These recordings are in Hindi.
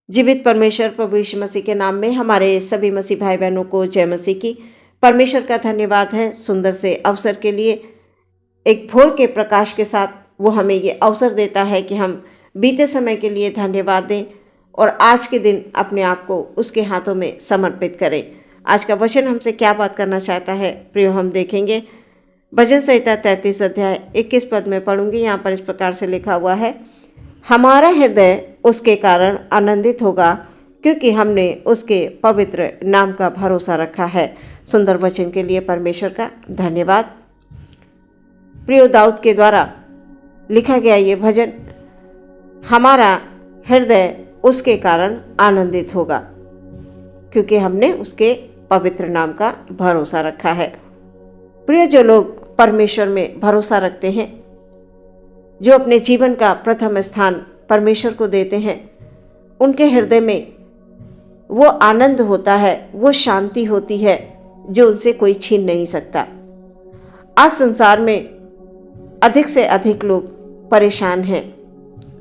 जीवित परमेश्वर प्रभु यीशु मसीह के नाम में हमारे सभी मसीह भाई बहनों को जय मसीह की। परमेश्वर का धन्यवाद है सुंदर से अवसर के लिए। एक भोर के प्रकाश के साथ वो हमें ये अवसर देता है कि हम बीते समय के लिए धन्यवाद दें और आज के दिन अपने आप को उसके हाथों में समर्पित करें। आज का वचन हमसे क्या बात करना चाहता है प्रियो, हम देखेंगे। भजन संहिता 33 अध्याय 21 पद में पढ़ूंगी। यहाँ पर इस प्रकार से लिखा हुआ है, हमारा हृदय उसके कारण आनंदित होगा क्योंकि हमने उसके पवित्र नाम का भरोसा रखा है। सुंदर वचन के लिए परमेश्वर का धन्यवाद। प्रियो, दाऊद के द्वारा लिखा गया ये भजन, हमारा हृदय उसके कारण आनंदित होगा क्योंकि हमने उसके पवित्र नाम का भरोसा रखा है। प्रिय, जो लोग परमेश्वर में भरोसा रखते हैं, जो अपने जीवन का प्रथम स्थान परमेश्वर को देते हैं, उनके हृदय में वो आनंद होता है, वो शांति होती है जो उनसे कोई छीन नहीं सकता। आज संसार में अधिक से अधिक लोग परेशान हैं,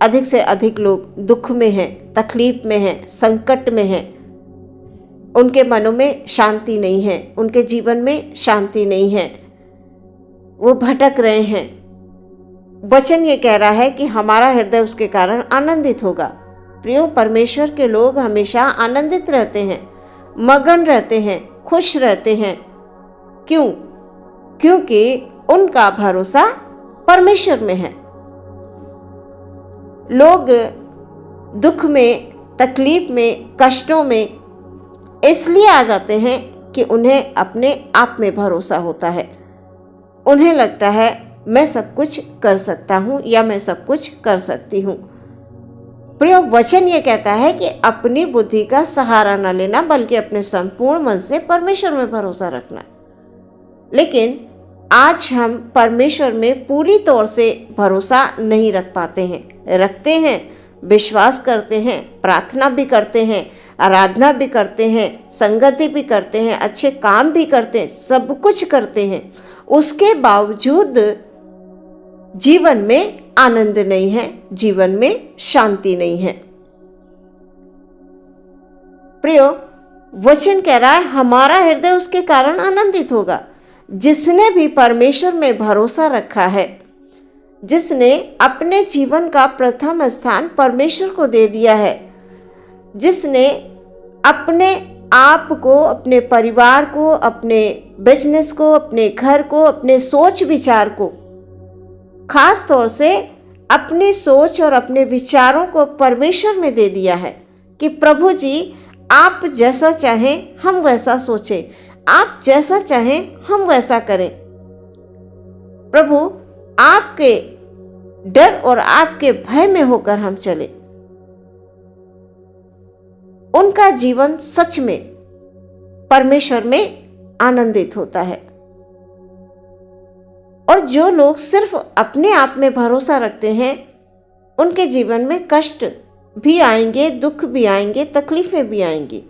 अधिक से अधिक लोग दुख में हैं, तकलीफ में हैं, संकट में हैं। उनके मनों में शांति नहीं है, उनके जीवन में शांति नहीं है, वो भटक रहे हैं। वचन ये कह रहा है कि हमारा हृदय उसके कारण आनंदित होगा। प्रियो, परमेश्वर के लोग हमेशा आनंदित रहते हैं, मगन रहते हैं, खुश रहते हैं। क्यों? क्योंकि उनका भरोसा परमेश्वर में है। लोग दुख में, तकलीफ में, कष्टों में इसलिए आ जाते हैं कि उन्हें अपने आप में भरोसा होता है। उन्हें लगता है मैं सब कुछ कर सकता हूं या मैं सब कुछ कर सकती हूं। प्रिय, वचन ये कहता है कि अपनी बुद्धि का सहारा न लेना बल्कि अपने संपूर्ण मन से परमेश्वर में भरोसा रखना। लेकिन आज हम परमेश्वर में पूरी तौर से भरोसा नहीं रख पाते हैं। रखते हैं, विश्वास करते हैं, प्रार्थना भी करते हैं, आराधना भी करते हैं, संगति भी करते हैं, अच्छे काम भी करते हैं, सब कुछ करते हैं। उसके बावजूद जीवन में आनंद नहीं है, जीवन में शांति नहीं है। प्रियो, वचन कह रहा है हमारा हृदय उसके कारण आनंदित होगा। जिसने भी परमेश्वर में भरोसा रखा है, जिसने अपने जीवन का प्रथम स्थान परमेश्वर को दे दिया है, जिसने अपने आप को, अपने परिवार को, अपने बिजनेस को, अपने घर को, अपने सोच विचार को, खास तौर से अपनी सोच और अपने विचारों को परमेश्वर में दे दिया है कि प्रभु जी, आप जैसा चाहें हम वैसा सोचें, आप जैसा चाहें हम वैसा करें। प्रभु, आपके डर और आपके भय में होकर हम चले। उनका जीवन सच में परमेश्वर में आनंदित होता है। और जो लोग सिर्फ अपने आप में भरोसा रखते हैं, उनके जीवन में कष्ट भी आएंगे, दुख भी आएंगे, तकलीफें भी आएंगी।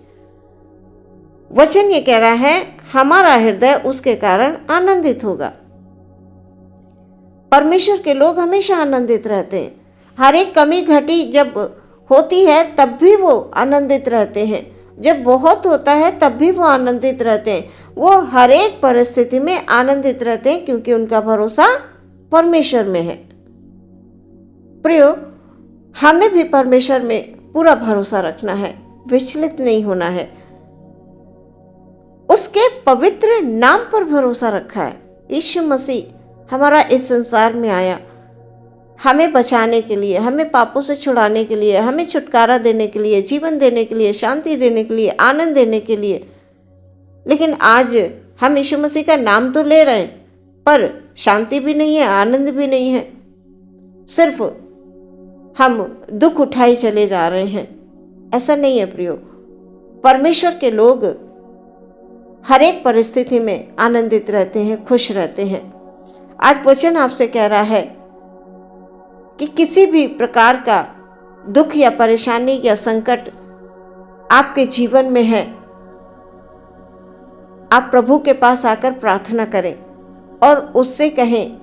वचन ये कह रहा है हमारा हृदय उसके कारण आनंदित होगा। परमेश्वर के लोग हमेशा आनंदित रहते हैं। हर एक कमी घटी जब होती है तब भी वो आनंदित रहते हैं, जब बहुत होता है तब भी वो आनंदित रहते हैं। वो हर एक परिस्थिति में आनंदित रहते हैं क्योंकि उनका भरोसा परमेश्वर में है। प्रियो, हमें भी परमेश्वर में पूरा भरोसा रखना है, विचलित नहीं होना है। उसके पवित्र नाम पर भरोसा रखा है। यीशु मसीह हमारा इस संसार में आया हमें बचाने के लिए, हमें पापों से छुड़ाने के लिए, हमें छुटकारा देने के लिए, जीवन देने के लिए, शांति देने के लिए, आनंद देने के लिए। लेकिन आज हम यीशु मसीह का नाम तो ले रहे हैं पर शांति भी नहीं है, आनंद भी नहीं है। सिर्फ हम दुख उठाए चले जा रहे हैं। ऐसा नहीं है प्रियो। परमेश्वर के लोग हर एक परिस्थिति में आनंदित रहते हैं, खुश रहते हैं। आज वचन आपसे कह रहा है कि किसी भी प्रकार का दुख या परेशानी या संकट आपके जीवन में है, आप प्रभु के पास आकर प्रार्थना करें और उससे कहें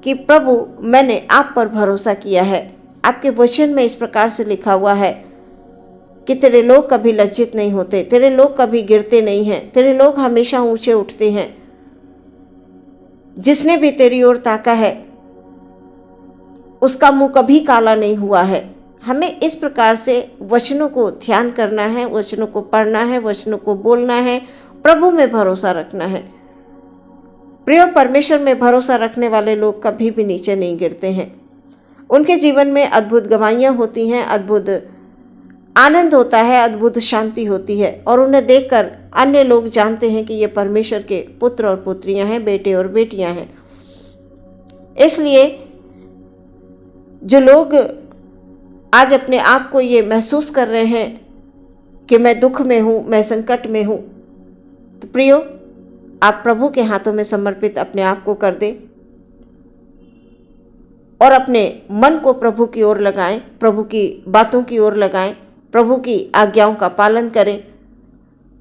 कि प्रभु, मैंने आप पर भरोसा किया है, आपके वचन में इस प्रकार से लिखा हुआ है कि तेरे लोग कभी लज्जित नहीं होते, तेरे लोग कभी गिरते नहीं हैं, तेरे लोग हमेशा ऊंचे उठते हैं। जिसने भी तेरी ओर ताका है उसका मुंह कभी काला नहीं हुआ है। हमें इस प्रकार से वचनों को ध्यान करना है, वचनों को पढ़ना है, वचनों को बोलना है, प्रभु में भरोसा रखना है। प्रिय, परमेश्वर में भरोसा रखने वाले लोग कभी भी नीचे नहीं गिरते हैं। उनके जीवन में अद्भुत गवाहियाँ होती हैं, अद्भुत आनंद होता है, अद्भुत शांति होती है और उन्हें देखकर अन्य लोग जानते हैं कि ये परमेश्वर के पुत्र और पुत्रियां हैं, बेटे और बेटियां हैं। इसलिए जो लोग आज अपने आप को ये महसूस कर रहे हैं कि मैं दुख में हूँ, मैं संकट में हूँ, तो प्रियो, आप प्रभु के हाथों में समर्पित अपने आप को कर दें और अपने मन को प्रभु की ओर लगाएं, प्रभु की बातों की ओर लगाएं, प्रभु की आज्ञाओं का पालन करें,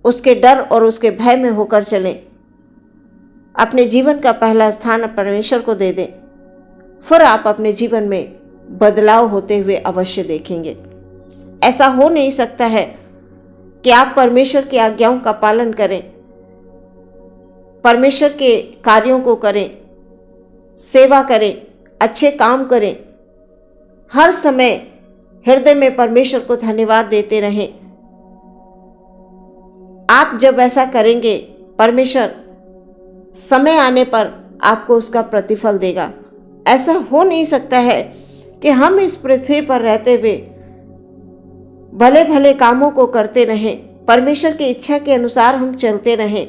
उसके डर और उसके भय में होकर चलें। अपने जीवन का पहला स्थान परमेश्वर को दे दें, फिर आप अपने जीवन में बदलाव होते हुए अवश्य देखेंगे। ऐसा हो नहीं सकता है कि आप परमेश्वर की आज्ञाओं का पालन करें, परमेश्वर के कार्यों को करें, सेवा करें, अच्छे काम करें, हर समय हृदय में परमेश्वर को धन्यवाद देते रहें। आप जब ऐसा करेंगे, परमेश्वर समय आने पर आपको उसका प्रतिफल देगा। ऐसा हो नहीं सकता है कि हम इस पृथ्वी पर रहते हुए भले भले कामों को करते रहें, परमेश्वर की इच्छा के अनुसार हम चलते रहें,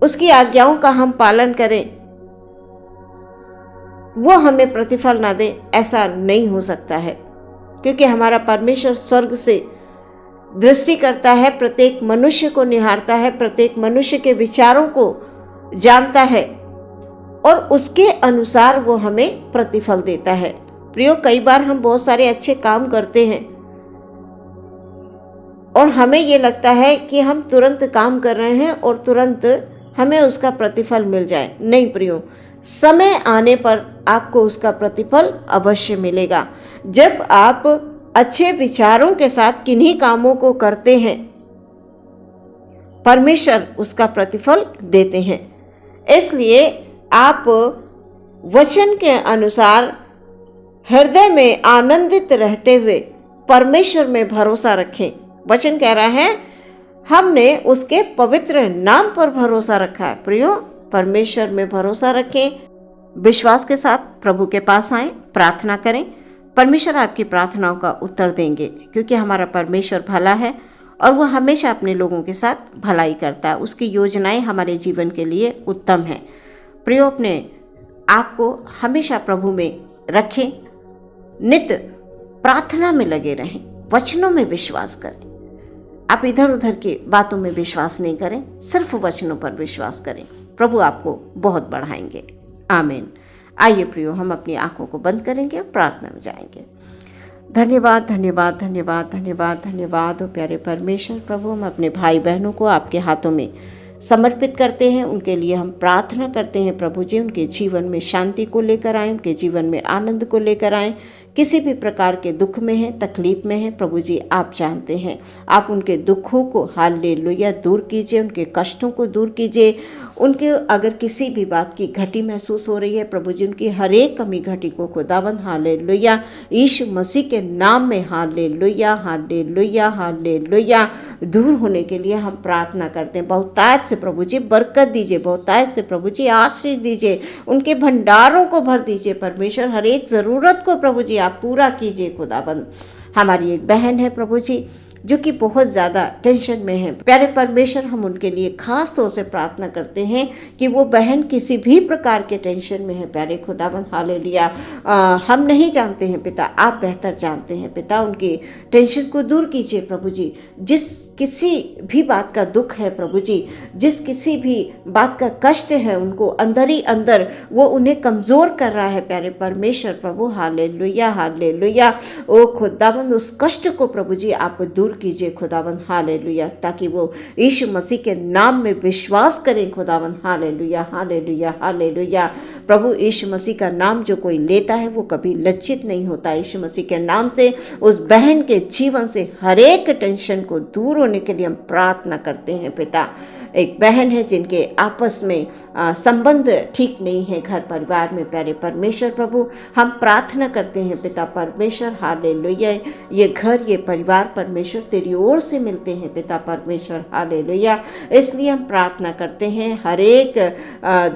उसकी आज्ञाओं का हम पालन करें, वो हमें प्रतिफल ना दे। ऐसा नहीं हो सकता है, क्योंकि हमारा परमेश्वर स्वर्ग से दृष्टि करता है, प्रत्येक मनुष्य को निहारता है, प्रत्येक मनुष्य के विचारों को जानता है और उसके अनुसार वो हमें प्रतिफल देता है। प्रियो, कई बार हम बहुत सारे अच्छे काम करते हैं और हमें ये लगता है कि हम तुरंत काम कर रहे हैं और तुरंत हमें उसका प्रतिफल मिल जाए। नहीं प्रियो, समय आने पर आपको उसका प्रतिफल अवश्य मिलेगा। जब आप अच्छे विचारों के साथ किन्हीं कामों को करते हैं, परमेश्वर उसका प्रतिफल देते हैं। इसलिए आप वचन के अनुसार हृदय में आनंदित रहते हुए परमेश्वर में भरोसा रखें। वचन कह रहा है, हमने उसके पवित्र नाम पर भरोसा रखा है। प्रियो, परमेश्वर में भरोसा रखें, विश्वास के साथ प्रभु के पास आएं, प्रार्थना करें। परमेश्वर आपकी प्रार्थनाओं का उत्तर देंगे, क्योंकि हमारा परमेश्वर भला है और वह हमेशा अपने लोगों के साथ भलाई करता है। उसकी योजनाएं हमारे जीवन के लिए उत्तम हैं। प्रियो, अपने आप को हमेशा प्रभु में रखें, नित्य प्रार्थना में लगे रहें, वचनों में विश्वास करें। आप इधर उधर की बातों में विश्वास नहीं करें, सिर्फ वचनों पर विश्वास करें। प्रभु आपको बहुत बढ़ाएंगे। आमीन। आइए प्रियो, हम अपनी आंखों को बंद करेंगे और प्रार्थना में जाएंगे। धन्यवाद, धन्यवाद, धन्यवाद, धन्यवाद, धन्यवाद ओ प्यारे परमेश्वर। प्रभु, हम अपने भाई बहनों को आपके हाथों में समर्पित करते हैं। उनके लिए हम प्रार्थना करते हैं प्रभु जी, उनके जीवन में शांति को लेकर आएँ, उनके जीवन में आनंद को लेकर आएँ। किसी भी प्रकार के दुख में हैं, तकलीफ में हैं, प्रभु जी आप जानते हैं। आप उनके दुखों को हालेलुया दूर कीजिए, उनके कष्टों को दूर कीजिए। उनके अगर किसी भी बात की घटी महसूस हो रही है, प्रभु जी उनकी हर एक कमी घटी को खुदावंद हालेलुया यीशु मसीह के नाम में हालेलुया हालेलुया हालेलुया दूर होने के लिए हम प्रार्थना करते हैं। बहुतायत से प्रभु जी बरकत दीजिए, बहुतायत से प्रभु जी आशीष दीजिए, उनके भंडारों को भर दीजिए परमेश्वर। हर एक ज़रूरत को प्रभु जी आप पूरा कीजिए खुदाबंद। हमारी एक बहन है प्रभु जी जो कि बहुत ज़्यादा टेंशन में है। प्यारे परमेश्वर, हम उनके लिए खास तौर से प्रार्थना करते हैं कि वो बहन किसी भी प्रकार के टेंशन में है। प्यारे खुदाबंद हालेलुया, हम नहीं जानते हैं पिता, आप बेहतर जानते हैं पिता। उनकी टेंशन को दूर कीजिए प्रभु जी। जिस किसी भी बात का दुख है प्रभु जी, जिस किसी भी बात का कष्ट है, उनको अंदर ही अंदर वो उन्हें कमज़ोर कर रहा है प्यारे परमेश्वर प्रभु हालेलुया हालेलुया। ओ खुदाबंद, उस कष्ट को प्रभु जी आप दूर कीजिए खुदावन, हालेलुया, ताकि वो यीशु मसीह के नाम में विश्वास करें खुदावन, हालेलुया, हालेलुया, हालेलुया। प्रभु यीशु मसीह का नाम जो कोई लेता है वो कभी लज्जित नहीं होता। यीशु मसीह के नाम से उस बहन के जीवन से हर एक टेंशन को दूर होने के लिए हम प्रार्थना करते हैं पिता। एक बहन है जिनके आपस में संबंध ठीक नहीं है घर परिवार में, प्यारे परमेश्वर प्रभु हम प्रार्थना करते हैं पिता परमेश्वर, हालेलुया, ये घर ये परिवार परमेश्वर तेरी ओर से मिलते हैं पिता परमेश्वर, हालेलुया। इसलिए हम प्रार्थना करते हैं हर एक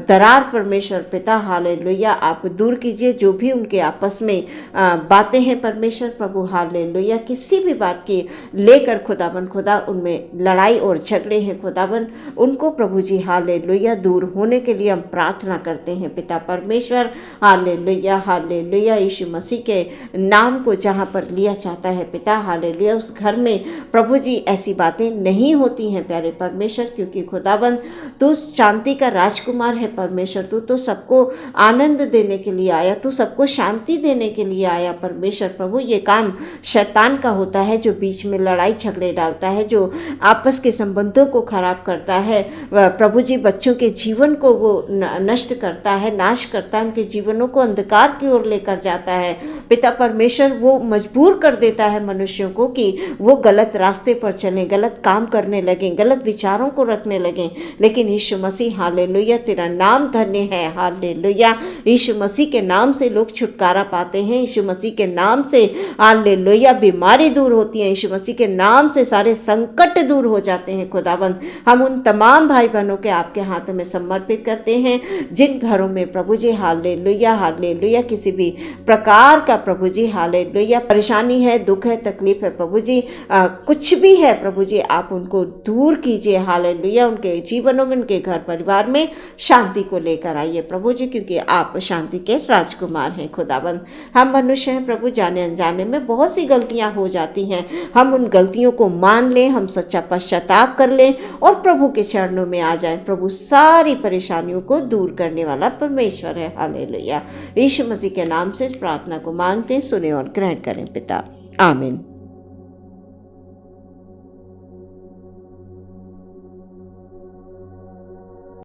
दरार परमेश्वर पिता, हालेलुया, आप दूर कीजिए। जो भी उनके आपस में बातें हैं परमेश्वर प्रभु, हालेलुया, किसी भी बात की लेकर खुदावन खुदा उनमें लड़ाई और झगड़े हैं खुदावन, उनको प्रभु जी हालेलुया दूर होने के लिए हम प्रार्थना करते हैं पिता परमेश्वर, हालेलुया, हालेलुया। यीशु मसीह के नाम को जहाँ पर लिया जाता है पिता, हालेलुया, उस घर में प्रभु जी ऐसी बातें नहीं होती हैं प्यारे परमेश्वर, क्योंकि खुदावन तू शांति का राजकुमार है परमेश्वर। तू तो सबको आनंद देने के लिए आया, तू सबको शांति देने के लिए आया परमेश्वर प्रभु। ये काम शैतान का होता है जो बीच में लड़ाई झगड़े डालता है, जो आपस के संबंधों को खराब करता है प्रभु जी, बच्चों के जीवन को वो नष्ट करता है, नाश करता है, उनके जीवनों को अंधकार की ओर लेकर जाता है पिता परमेश्वर। वो मजबूर कर देता है मनुष्यों को कि वो गलत रास्ते पर चलें, गलत काम करने लगें, गलत विचारों को रखने लगें। लेकिन यीशु मसीह हालेलुया तेरा नाम धन्य है, हालेलुया। यीशु मसीह के नाम से लोग छुटकारा पाते हैं, यीशु मसीह के नाम से हालेलुया बीमारी दूर होती है, यीशु मसीह के नाम से सारे संकट दूर हो जाते हैं खुदावन। हम उन तमाम भाई बहनों के आपके हाथ में समर्पित करते हैं जिन घरों में प्रभु जी हालेलुया, हालेलुया किसी भी प्रकार का प्रभु जी हालेलुया परेशानी है, दुख है, तकलीफ है प्रभु जी, कुछ भी है प्रभु जी आप उनको दूर कीजिए, हालेलुया। उनके जीवनों में, उनके घर परिवार में शांति को लेकर आइए प्रभु जी, क्योंकि आप शांति के राजकुमार हैं खुदाबंद। हम मनुष्य हैं प्रभु, जाने अनजाने में बहुत सी गलतियां हो जाती हैं, हम उन गलतियों को मान लें, हम सच्चा पश्चाताप कर लें और प्रभु के चरणों में आ जाएं। प्रभु सारी परेशानियों को दूर करने वाला परमेश्वर है, हालेलुया। यीशु मसीह के नाम से इस प्रार्थना को मांगते हैं, सुने और ग्रहण करें पिता, आमीन।